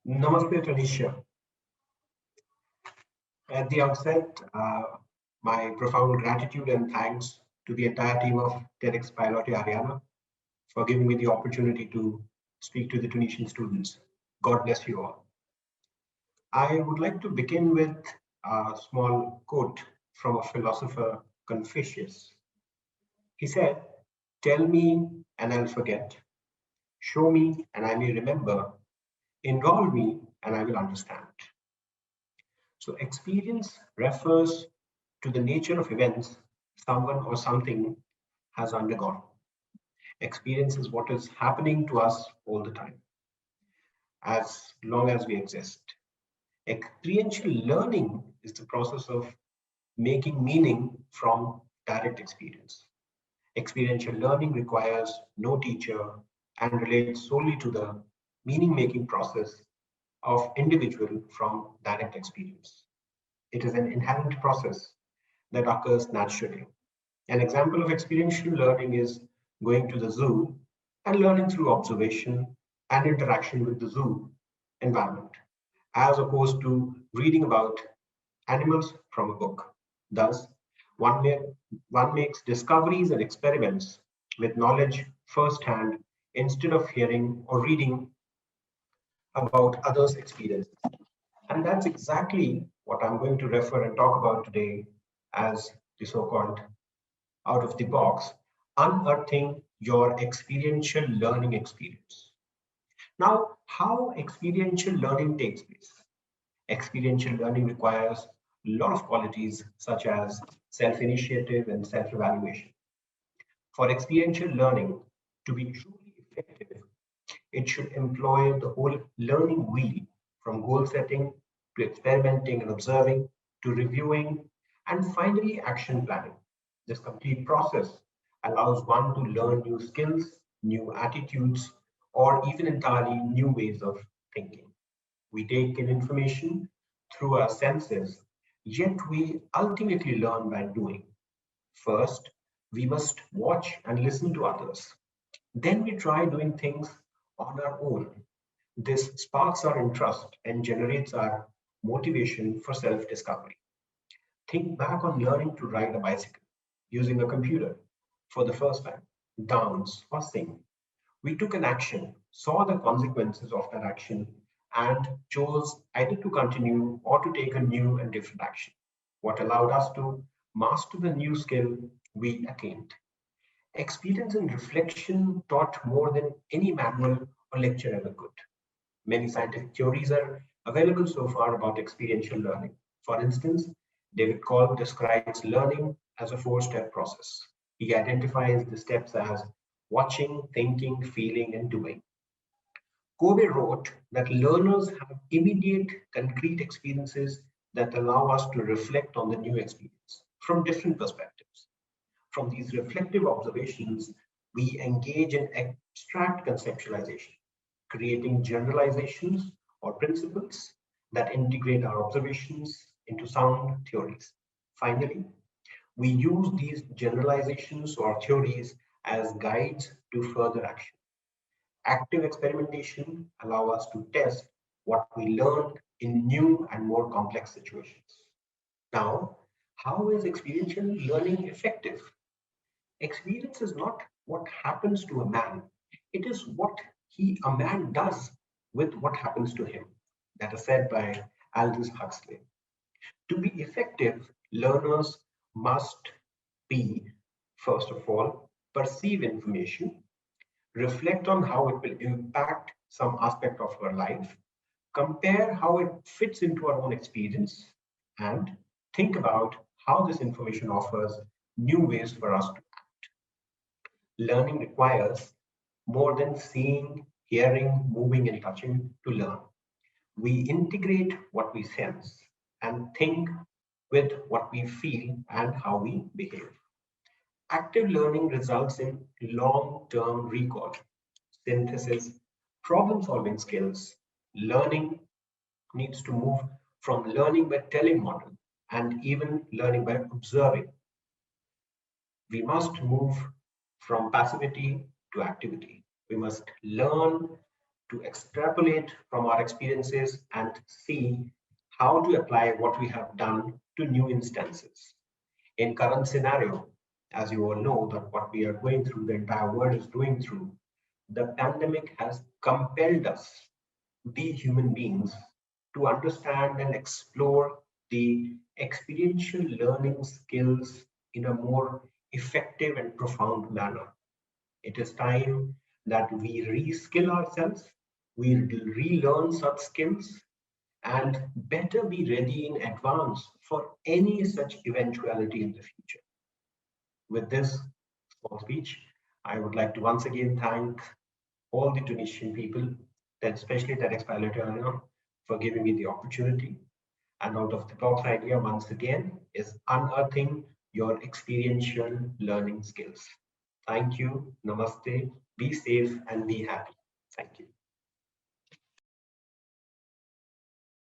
Namaste, Tanisha. At the outset, my profound gratitude and thanks to the entire team of TEDxPiloteAriana for giving me the opportunity to speak to the Tunisian students. God bless you all. I would like to begin with a small quote from a philosopher, Confucius. He said, "Tell me and I'll forget, show me and I may remember, involve me and I will understand." So experience refers to the nature of events someone or something has undergone. Experience is what is happening to us all the time, as long as we exist. Experiential learning is the process of making meaning from direct experience. Experiential learning requires no teacher and relates solely to the meaning making process of individual from direct experience. It is an inherent process that occurs naturally. An example of experiential learning is going to the zoo and learning through observation and interaction with the zoo environment, as opposed to reading about animals from a book. Thus, one, may, one makes discoveries and experiments with knowledge firsthand instead of hearing or reading about others' experiences. And that's exactly what I'm going to refer and talk about today as the so called out of the box, unearthing your experiential learning experience. Now, how experiential learning takes place? Experiential learning requires a lot of qualities such as self initiative and self evaluation. For experiential learning to be truly effective, it should employ the whole learning wheel from goal setting to experimenting and observing to reviewing and finally action planning. This complete process allows one to learn new skills, new attitudes, or even entirely new ways of thinking. We take in information through our senses, yet we ultimately learn by doing. First, we must watch and listen to others. Then we try doing things on our own. This sparks our interest and generates our motivation for self discovery. Think back on learning to ride a bicycle using a computer for the first time, dance, or sing. We took an action, saw the consequences of that action, and chose either to continue or to take a new and different action. What allowed us to master the new skill we attained. Experience and reflection taught more than any manual or lecture ever could. Many scientific theories are available so far about experiential learning. For instance, David Kolb describes learning as a four-step process. He identifies the steps as watching, thinking, feeling, and doing. Kobe wrote that learners have immediate, concrete experiences that allow us to reflect on the new experience from different perspectives. From these reflective observations, we engage in abstract conceptualization, creating generalizations or principles that integrate our observations into sound theories. Finally, we use these generalizations or theories as guides to further action. Active experimentation allow us to test what we learned in new and more complex situations. Now, how is experiential learning effective? Experience is not what happens to a man, it is what a man does with what happens to him. That is said by Aldous Huxley. To be effective, learners must be, first of all, perceive information, reflect on how it will impact some aspect of our life, compare how it fits into our own experience, and think about how this information offers new ways for us to learning requires more than seeing, hearing, moving, and touching to learn. We integrate what we sense and think with what we feel and how we behave. Active learning results in long term recall, synthesis, problem solving skills. Learning needs to move from learning by telling model and even learning by observing. We must move from passivity to activity. We must learn to extrapolate from our experiences and see how to apply what we have done to new instances. In current scenario, as you all know, that what we are going through, the entire world is going through, the pandemic has compelled us, the human beings, to understand and explore the experiential learning skills in a more effective and profound manner. It is time that we reskill ourselves, we relearn such skills, and better be ready in advance for any such eventuality in the future. With this small speech, I would like to once again thank all the Tunisian people, especially TEDxPiloteAriana, for giving me the opportunity. And out of the talk's idea, once again, is unearthing your experiential learning skills. Thank you. Namaste. Be safe and be happy. Thank you.